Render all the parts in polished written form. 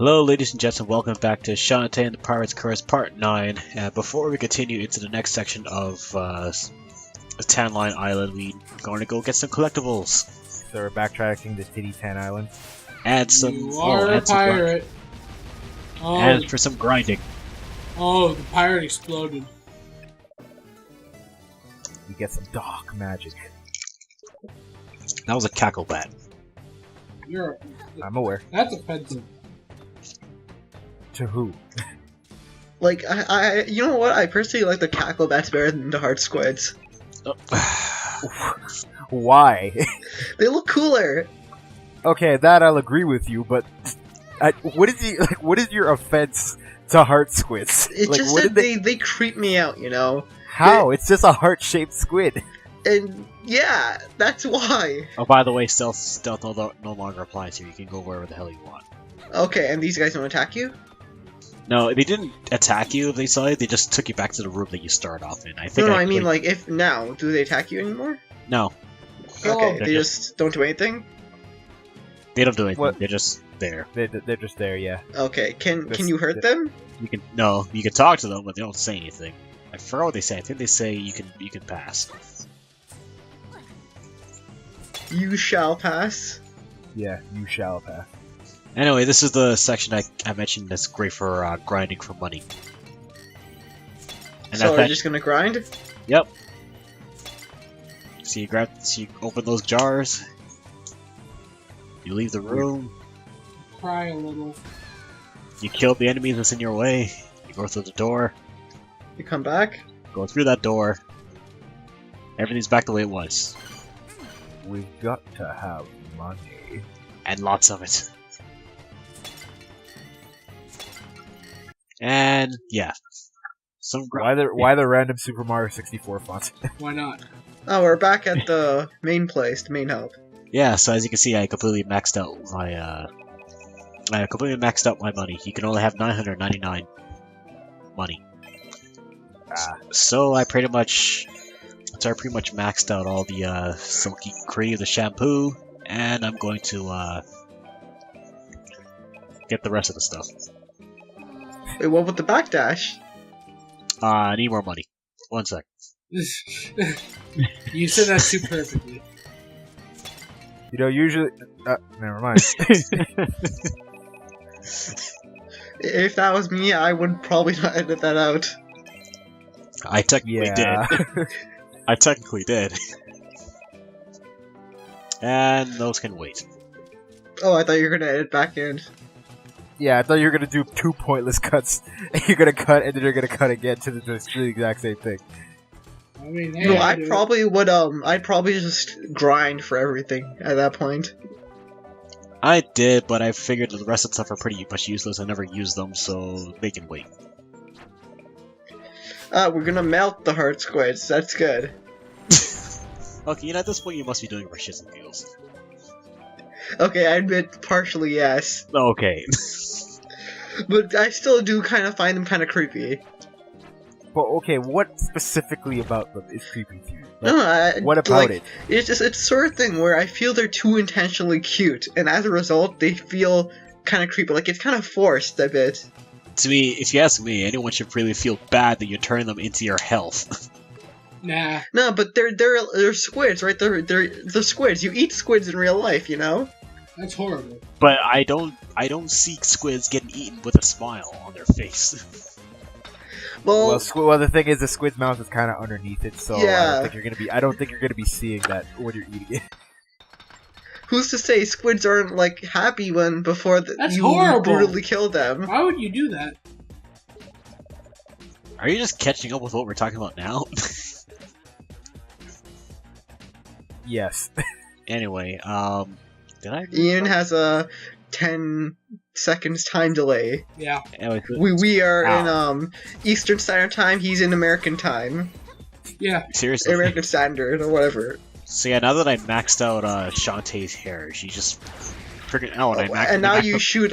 Hello ladies and gents and welcome back to Shantae and the Pirate's Curse Part 9. Before we continue into the next section of Tan Line Island, we're going to go get some collectibles. So we're backtracking to Titty Tan Island. Add some... You are a pirate. And for some grinding. Oh, the pirate exploded. You get some dark magic. That was a cackle bat. I'm aware. That's offensive. To who? Like, you know what? I personally like the cackle bats better than the hard squids. Why? They look cooler. Okay, that I'll agree with you, but what is your offense to heart squids? It's like, just that they creep me out, you know? How? It's just a heart-shaped squid. And, yeah, that's why. Oh, by the way, stealth no longer applies here. You can go wherever the hell you want. Okay, and these guys don't attack you? No, they didn't attack you if they saw you, they just took you back to the room that you started off in. I mean, like, if now, do they attack you anymore? No. Okay, they just don't do anything? They don't do anything, What? they're just there. They're just there, yeah. Okay, can you hurt them? You can talk to them, but they don't say anything. I forgot what they say. I think they say you can pass. You shall pass. Yeah, you shall pass. Anyway, this is the section I mentioned that's great for grinding for money. And So we're just gonna grind? Yep. So you open those jars. You leave the room. Cry a little. You kill the enemies that's in your way. You go through the door. You come back? Go through that door. Everything's back the way it was. We've got to have money. And lots of it. And yeah, Why the random Super Mario 64 font? Why not? Oh, we're back at the main place, the main hub. Yeah. So as you can see, I completely maxed out my money. You can only have 999 money. So I pretty much maxed out all the silky cream, the shampoo, and I'm going to get the rest of the stuff. Wait, what with the backdash? I need more money. 1 sec. You said that too perfectly. You know, usually... never mind. If that was me, I would probably not edit that out. I technically did. I technically did. And those can wait. Oh, I thought you were gonna edit back in. Yeah, I thought you were gonna do 2 pointless cuts. You're gonna cut, and then you're gonna cut again to the exact same thing. I mean, hey, No, I probably would, I'd probably just grind for everything at that point. I did, but I figured the rest of the stuff are pretty much useless. I never used them, so they can wait. We're gonna melt the heart squids, that's good. Okay, you know, at this point you must be doing it for shits and giggles. Okay, I admit partially yes. Okay. But I still do kind of find them kind of creepy. But okay, what specifically about them is creepy to you? Like, No, what about it? It's just it's sort of thing where I feel they're too intentionally cute, and as a result, they feel kind of creepy. Like it's kind of forced a bit. To me, if you ask me, anyone should really feel bad that you're turning them into your health. Nah. No, but they're squids, right? They're squids. You eat squids in real life, you know. That's horrible. But I don't see squids getting eaten with a smile on their face. Well, the thing is, the squid's mouth is kind of underneath it, so yeah. I don't think you're gonna be seeing that when you're eating it. Who's to say squids aren't like happy before That's you horrible. brutally kill them? Why would you do that? Are you just catching up with what we're talking about now? Yes. Anyway, did I? Ian has a 10 seconds time delay. Yeah. Anyway, We are in Eastern Standard Time. He's in American Time. Yeah. seriously. American Standard or whatever. So yeah, now that I maxed out Shantae's hair, she just freaking And now you shoot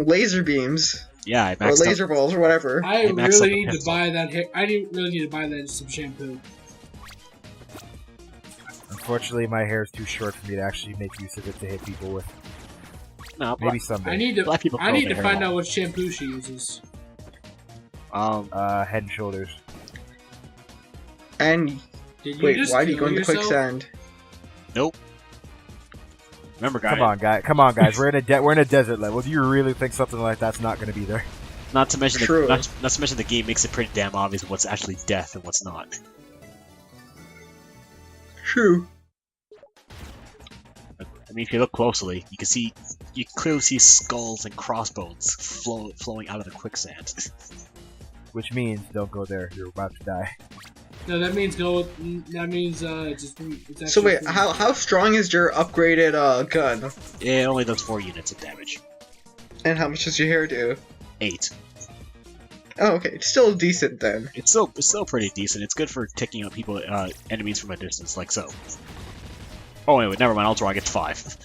laser beams Yeah, I or maxed laser balls or whatever. I maxed out really the need to pencil. buy that hair. I didn't really need to buy that some shampoo. Unfortunately, my hair is too short for me to actually make use of it to hit people with. No, Maybe I someday. need to. Black people I curl need their to hair find long. out what shampoo she uses. Head and Shoulders. And Did you wait, just why do you kill go into yourself? quicksand? Nope. Remember, guys. Come on, guys. We're in a desert level. Do you really think something like that's not going to be there? Not to mention True. not to mention the game makes it pretty damn obvious what's actually death and what's not. True. I mean, if you look closely, you clearly see skulls and crossbones flowing out of the quicksand. Which means don't go there. You're about to die. No, that means go. That means just. It's So wait, actually- how strong is your upgraded gun? It only does 4 units of damage. And how much does your hair do? 8. Oh, okay, it's still decent then. It's still pretty decent. It's good for taking out people, enemies from a distance, like so. Oh wait, never mind. Ultra gets 5.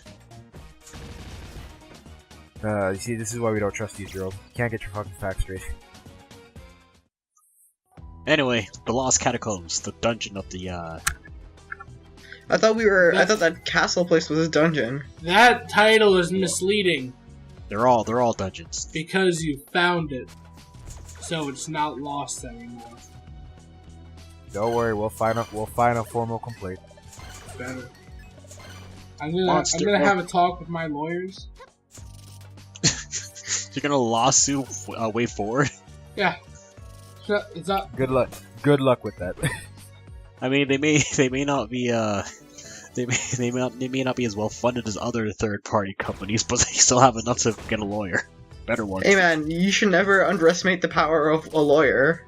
You see, this is why we don't trust you, Jerome. You can't get your fucking facts straight. Anyway, the Lost Catacombs, the dungeon of the. I thought that castle place was a dungeon. That title is misleading They're all dungeons. because you found it, so it's not lost anymore. Don't worry, we'll find a formal complaint. Better. I'm Monster. gonna have a talk with my lawyers. You're gonna lawsuit WayForward. Yeah. It's not. Good luck. Good luck with that. I mean, they may not be they may not be as well funded as other third-party companies, but they still have enough to get a lawyer. Better ones. Hey man, you should never underestimate the power of a lawyer.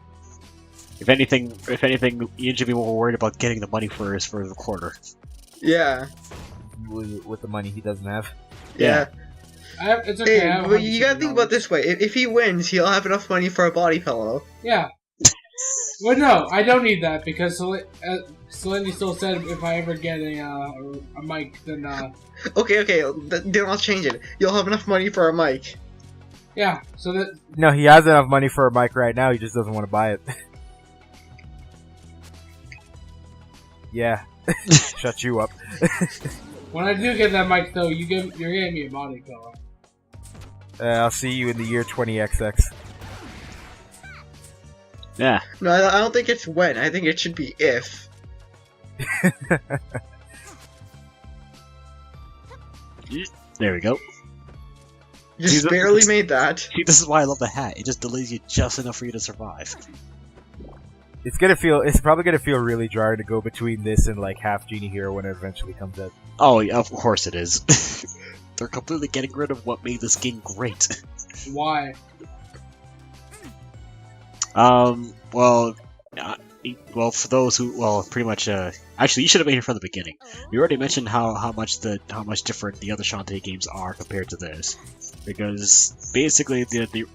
If anything, you should be more worried about getting the money for the recorder. Yeah. with the money he doesn't have. Yeah. It's okay. I Hey, have but you gotta think about $150. this way. If he wins, he'll have enough money for a body pillow. Yeah. Well, no, I don't need that because Selene still said if I ever get a mic, then Okay, then I'll change it. You'll have enough money for a mic. yeah. So that No, he has enough money for a mic right now. He just doesn't want to buy it. Yeah. Shut you up. when I do get that mic, though, you're getting me a body pillow. I'll see you in the year 20XX. Yeah. No, I don't think it's when. I think it should be if. There we go. Just Jesus. barely made that. See, this is why I love the hat. It just delays you just enough for you to survive. It's probably gonna feel really jarring to go between this and like Half Genie Hero when it eventually comes out. Oh, yeah, of course it is. They're completely getting rid of what made this game great. Why? Well, for those who, pretty much, actually, you should have been here from the beginning. We already mentioned how much different the other Shantae games are compared to this, because basically the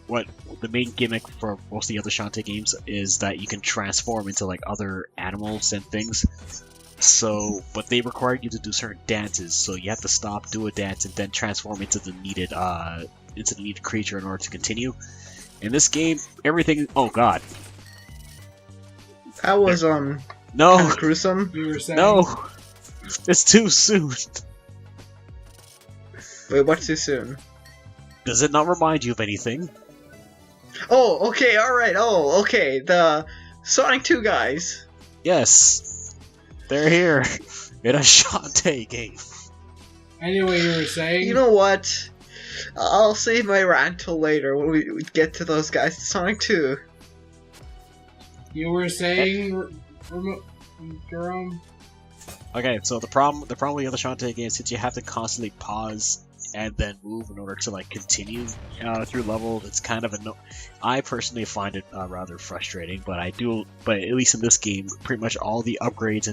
main gimmick for most of the other Shantae games is that you can transform into like other animals and things. So, but they require you to do certain dances, so you have to stop, do a dance, and then transform into the needed creature in order to continue. In this game, everything. Oh God. That was No, kinda gruesome. You were saying no, it's too soon. Wait, what's too soon? Does it not remind you of anything? Oh, okay, alright, okay, the Sonic 2 guys. Yes, they're here in a Shantae game. Anyway, you were saying. You know what? I'll save my rant till later when we get to those guys. Sonic 2. You were saying, Jerome. Okay, so the problem with the other Shantae games, since you have to constantly pause and then move in order to like continue through level, it's kind of I personally find it rather frustrating. But at least in this game, pretty much all the upgrades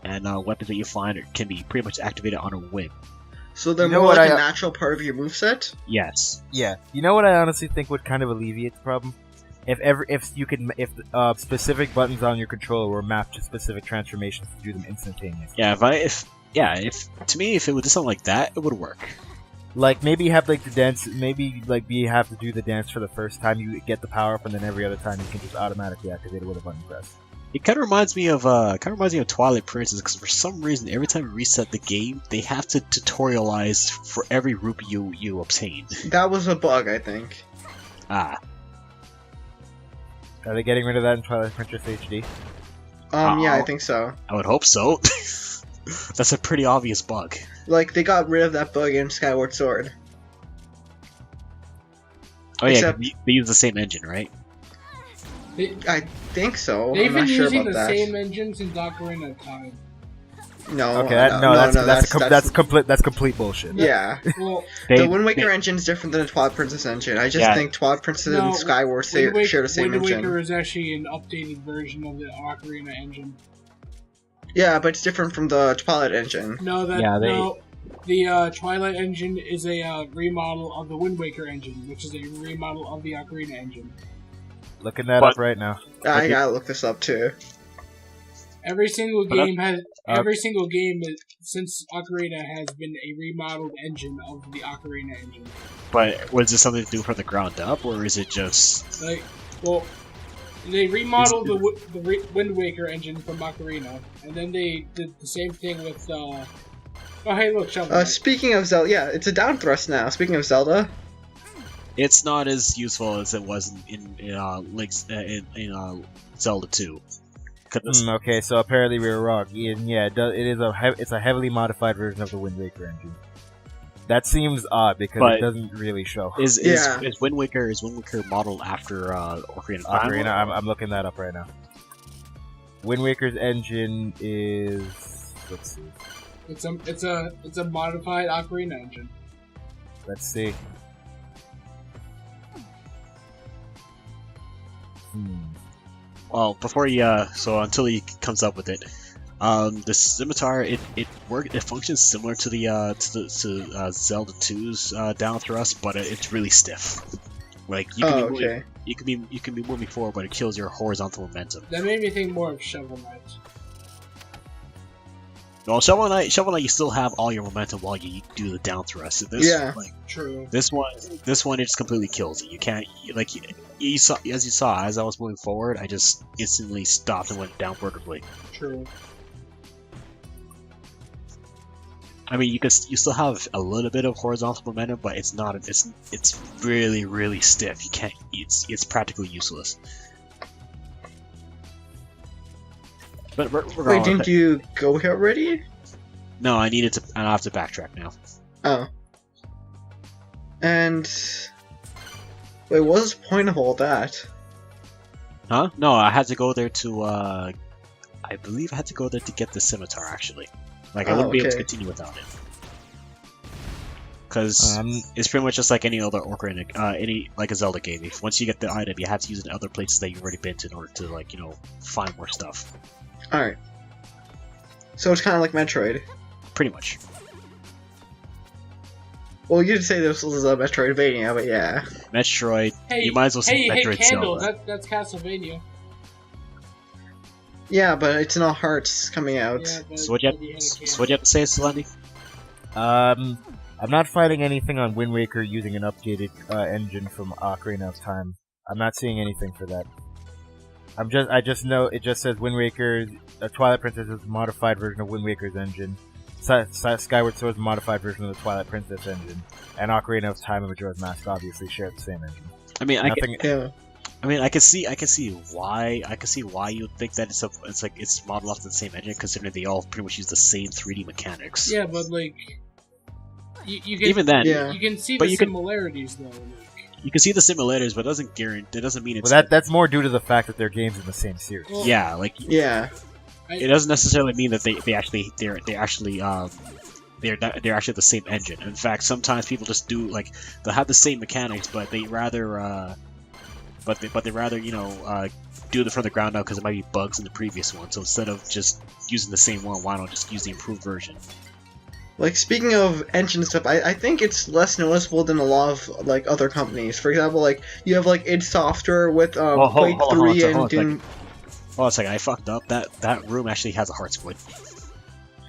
and weapons that you find can be pretty much activated on a whim. So they're You know more what like a I- natural part of your moveset? Yes. Yeah. You know what I honestly think would kind of alleviate the problem? If specific buttons on your controller were mapped to specific transformations to do them instantaneously. Yeah. If it would do something like that, it would work. Like maybe you have like the dance, maybe like you have to do the dance for the first time you get the power up, and then every other time you can just automatically activate it with a button press. It kind of reminds me of Twilight Princess, because for some reason every time you reset the game, they have to tutorialize for every rupee you obtain. That was a bug, I think. Ah, Are they getting rid of that in Twilight Princess HD? Yeah, I think so. I would hope so. That's a pretty obvious bug. Like, they got rid of that bug in Skyward Sword. Oh yeah, Except- they use the same engine, right? I think so. They've I'm been not sure using about the that. same engine since Ocarina of Time. No, Okay, that's complete bullshit. Yeah. Well, The Wind Waker engine is different than the Twilight Princess engine. I just think Twilight Princess no, and Skyward share the same Wind engine. Waker is actually an updated version of the Ocarina engine. Yeah, but it's different from the Twilight engine. No, the Twilight engine is a remodel of the Wind Waker engine, which is a remodel of the Ocarina engine. Looking that up right now. I gotta look this up too. Every single game since Ocarina has been a remodeled engine of the Ocarina engine. But was this something to do from the ground up, or is it just They remodeled the Wind Waker engine from Ocarina, and then they did the same thing with. Oh, hey, look, Shovel Knight. Speaking of Zelda, yeah, it's a down thrust now. Speaking of Zelda, it's not as useful as it was in Zelda 2? Okay, so apparently we were wrong. Yeah, it's a heavily modified version of the Wind Waker engine. That seems odd because it doesn't really show. Is Wind Waker modeled after Ocarina of Time? Ocarina, I'm looking that up right now. Wind Waker's engine is, let's see. It's a modified Ocarina engine. Let's see. Well, before until he comes up with it, the scimitar it functions similar to the Zelda 2's down thrust, but it's really stiff. Like you can be moving forward, but it kills your horizontal momentum. That made me think more of Shovel Knight. Well, Shovel Knight, you still have all your momentum while you do the down thrust. True. This one, it just completely kills it. You can't, as I was moving forward, I just instantly stopped and went down vertically. True. I mean, you still have a little bit of horizontal momentum, but it's not. It's really, really stiff. You can't. It's practically useless. But wait, didn't you go here already? No, I have to backtrack now. Oh. And wait, what was the point of all that? Huh? No, I had to go there to. I believe I had to go there to get the scimitar. Actually, I wouldn't be able to continue without it. Because it's pretty much just like any other Ocarina, like a Zelda game. Once you get the item, you have to use it in other places that you've already been to in order to find more stuff. Alright. So it's kind of like Metroid. Pretty much. Well, you did say this was a Metroidvania, but yeah. Metroid. Hey, you might as well say Metroid Candle, Zelda. that's Castlevania. Yeah, but it's not Hearts coming out. Yeah, So what you have to say, Selene? I'm not finding anything on Wind Waker using an updated engine from Ocarina of Time. I'm not seeing anything for that. I just know it just says Wind Waker, Twilight Princess is a modified version of Wind Waker's engine. Skyward Sword is a modified version of the Twilight Princess engine, and Ocarina of Time and Majora's Mask obviously share the same engine. I mean, I can see why you would think that it's modeled off the same engine, considering they all pretty much use the same 3D mechanics. Yeah, but you can even then, you can see the similarities though. You can see the similarities, but it doesn't mean it's. Well, that's more due to the fact that they're games in the same series. Well, yeah. It doesn't necessarily mean that they're actually the same engine. In fact, sometimes people just do they'll have the same mechanics, but they rather do it from the ground up because there might be bugs in the previous one. So instead of just using the same one, why not just use the improved version? Speaking of engine stuff, I think it's less noticeable than a lot of other companies. For example, you have id Software with Quake 3 and Doom. Hold on a second, I fucked up. That room actually has a heart squid.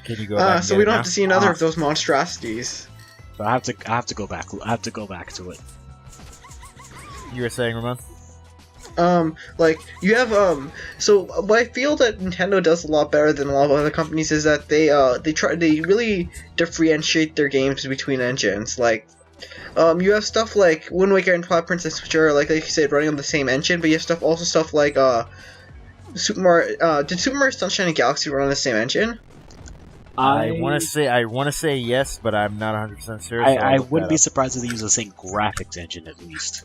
Can you go back? So we don't have to see another of those monstrosities. So I have to go back. I have to go back to it. You were saying, Ramon? Like you have so what I feel that Nintendo does a lot better than a lot of other companies is that they really differentiate their games between engines. Like you have stuff like Wind Waker and Twilight Princess, which are like you said, running on the same engine, but you have stuff like Super Mario. Did Super Mario Sunshine and Galaxy run on the same engine? I want to say yes, but I'm not 100% sure. So I wouldn't be surprised if they use the same graphics engine at least.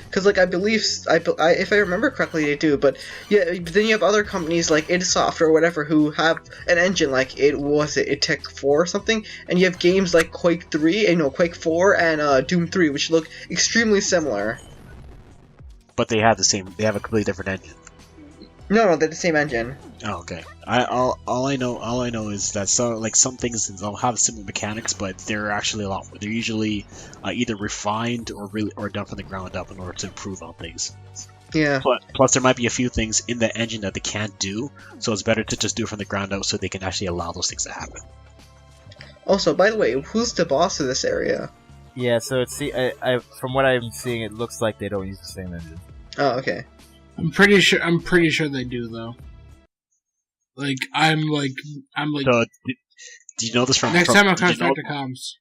Because like I believe, if I remember correctly, they do. But yeah, then you have other companies like id Software or whatever who have an engine like it Tech 4 or something, and you have games like Quake 3, Quake 4 and Doom 3, which look extremely similar. But they have a completely different engine. No, they're the same engine. Oh, okay. All I know is that some things they'll have similar mechanics, but they're actually they're usually either refined or done from the ground up in order to improve on things. Yeah. Plus, there might be a few things in the engine that they can't do, so it's better to just do it from the ground up so they can actually allow those things to happen. Also, by the way, who's the boss of this area? Yeah, so from what I'm seeing, it looks like they don't use the same engine. Oh, okay. I'm pretty sure they do though. I'm like. So, do you know this from? Next time a CrossFactor comes.